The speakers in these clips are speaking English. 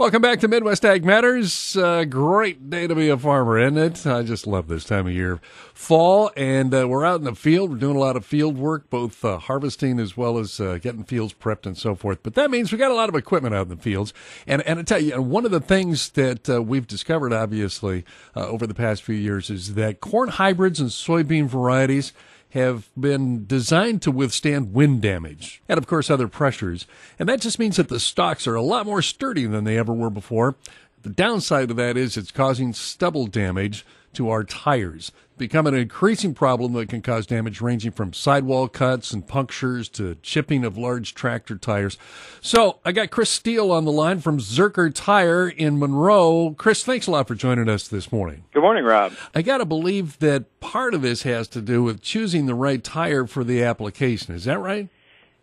Welcome back to Midwest Ag Matters. Great day to be a farmer, isn't it? I just love this time of year. Fall, and we're out in the field. We're doing a lot of field work, both harvesting as well as getting fields prepped and so forth. But that means we got a lot of equipment out in the fields. And I tell you, one of the things that we've discovered, obviously, over the past few years is that corn hybrids and soybean varieties have been designed to withstand wind damage and, of course, other pressures. And that just means that the stalks are a lot more sturdy than they ever were before. The downside of that is it's causing stubble damage to our tires, becoming an increasing problem that can cause damage ranging from sidewall cuts and punctures to chipping of large tractor tires. So I got Chris Steele on the line from Zerker Tire in Monroe. Chris, thanks a lot for joining us this morning. Good morning, Rob. I got to believe that part of this has to do with choosing the right tire for the application. Is that right?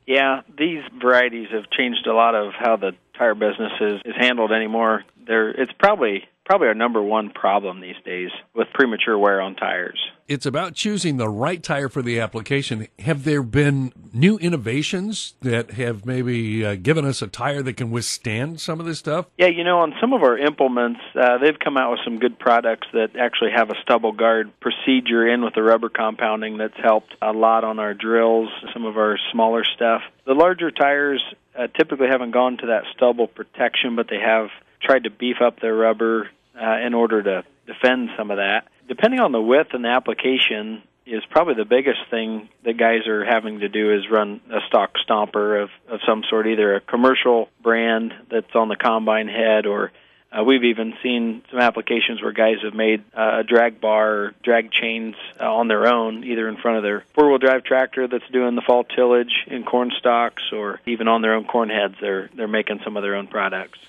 Yeah, these varieties have changed a lot of how the tire business is handled anymore. It's probably our number one problem these days with premature wear on tires. It's about choosing the right tire for the application. Have there been new innovations that have maybe given us a tire that can withstand some of this stuff? Yeah, on some of our implements, they've come out with some good products that actually have a stubble guard procedure in with the rubber compounding that's helped a lot on our drills, some of our smaller stuff. The larger tires typically haven't gone to that stubble protection, but they have tried to beef up their rubber in order to defend some of that. Depending on the width and the application is probably the biggest thing that guys are having to do is run a stock stomper of some sort, either a commercial brand that's on the combine head, or we've even seen some applications where guys have made a drag bar or drag chains on their own, either in front of their four-wheel drive tractor that's doing the fall tillage in corn stalks, or even on their own corn heads. They're making some of their own products.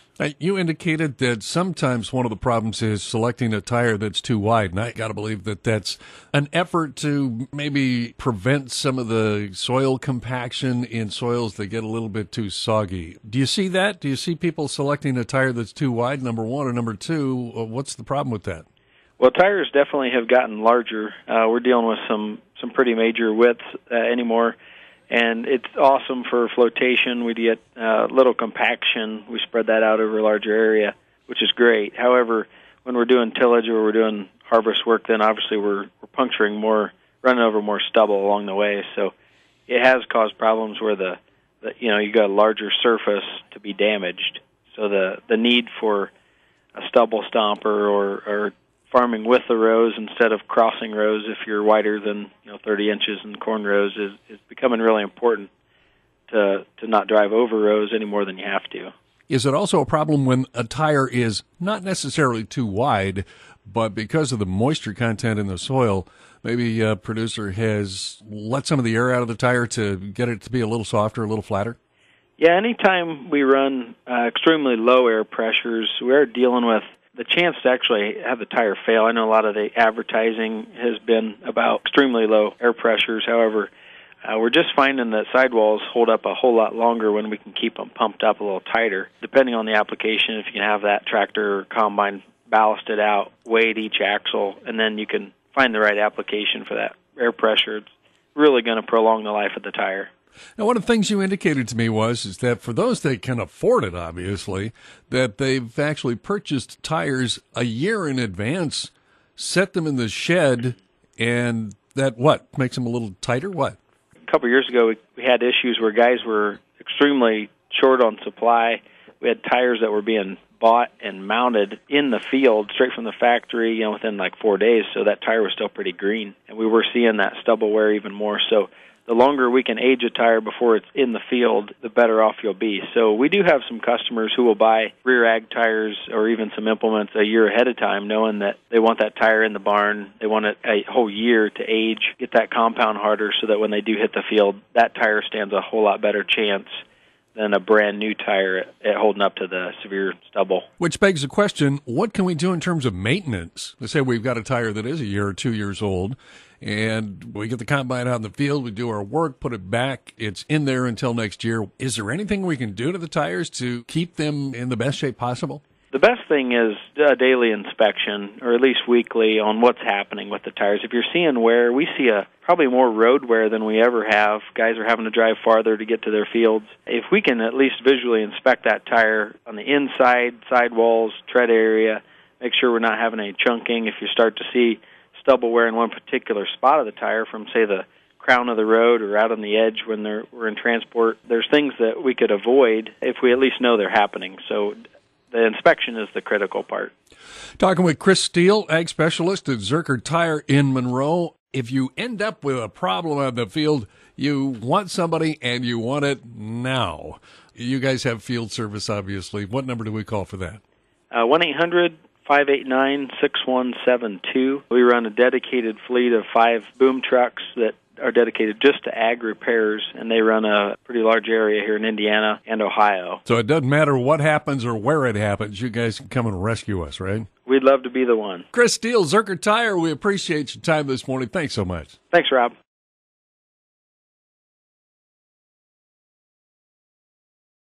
You indicated that sometimes one of the problems is selecting a tire that's too wide, and I got to believe that that's an effort to maybe prevent some of the soil compaction in soils that get a little bit too soggy. Do you see that? Do you see people selecting a tire that's too wide, number one, or number two? What's the problem with that? Well, tires definitely have gotten larger. We're dealing with some pretty major widths anymore. And it's awesome for flotation. We get little compaction. We spread that out over a larger area, which is great. However, when we're doing tillage or we're doing harvest work, then obviously we're puncturing more, running over more stubble along the way. So it has caused problems where you got a larger surface to be damaged. So the need for a stubble stomper or farming with the rows instead of crossing rows if you're wider than 30 inches in corn rows is becoming really important to not drive over rows any more than you have to. Is it also a problem when a tire is not necessarily too wide, but because of the moisture content in the soil, maybe a producer has let some of the air out of the tire to get it to be a little softer, a little flatter? Yeah, anytime we run extremely low air pressures, we're dealing with the chance to actually have the tire fail. I know a lot of the advertising has been about extremely low air pressures. However, we're just finding that sidewalls hold up a whole lot longer when we can keep them pumped up a little tighter. Depending on the application, if you can have that tractor or combine ballasted out, weighed each axle, and then you can find the right application for that air pressure, it's really going to prolong the life of the tire. Now, one of the things you indicated to me is that for those that can afford it, obviously, that they've actually purchased tires a year in advance, set them in the shed, and that makes them a little tighter? What? A couple of years ago, we had issues where guys were extremely short on supply. We had tires that were being bought and mounted in the field straight from the factory, within like 4 days, so that tire was still pretty green. And we were seeing that stubble wear even more. So the longer we can age a tire before it's in the field, the better off you'll be. So we do have some customers who will buy rear ag tires or even some implements a year ahead of time, knowing that they want that tire in the barn. They want it a whole year to age, get that compound harder so that when they do hit the field, that tire stands a whole lot better chance than a brand new tire at holding up to the severe stubble. Which begs the question, what can we do in terms of maintenance? Let's say we've got a tire that is a year or 2 years old, and we get the combine out in the field, we do our work, put it back, it's in there until next year. Is there anything we can do to the tires to keep them in the best shape possible? The best thing is a daily inspection, or at least weekly, on what's happening with the tires. If you're seeing wear, we see probably more road wear than we ever have. Guys are having to drive farther to get to their fields. If we can at least visually inspect that tire on the inside, sidewalls, tread area, make sure we're not having any chunking. If you start to see stubble wear in one particular spot of the tire from, say, the crown of the road or out on the edge when we're in transport, there's things that we could avoid if we at least know they're happening. So the inspection is the critical part. Talking with Chris Steele, ag specialist at Zerker Tire in Monroe. If you end up with a problem on the field, you want somebody and you want it now. You guys have field service, obviously. What number do we call for that? 1-800-589-6172. We run a dedicated fleet of 5 boom trucks that are dedicated just to ag repairs, and they run a pretty large area here in Indiana and Ohio. So it doesn't matter what happens or where it happens, you guys can come and rescue us, right? We'd love to be the one. Chris Steele, Zerker Tire, we appreciate your time this morning. Thanks so much. Thanks, Rob.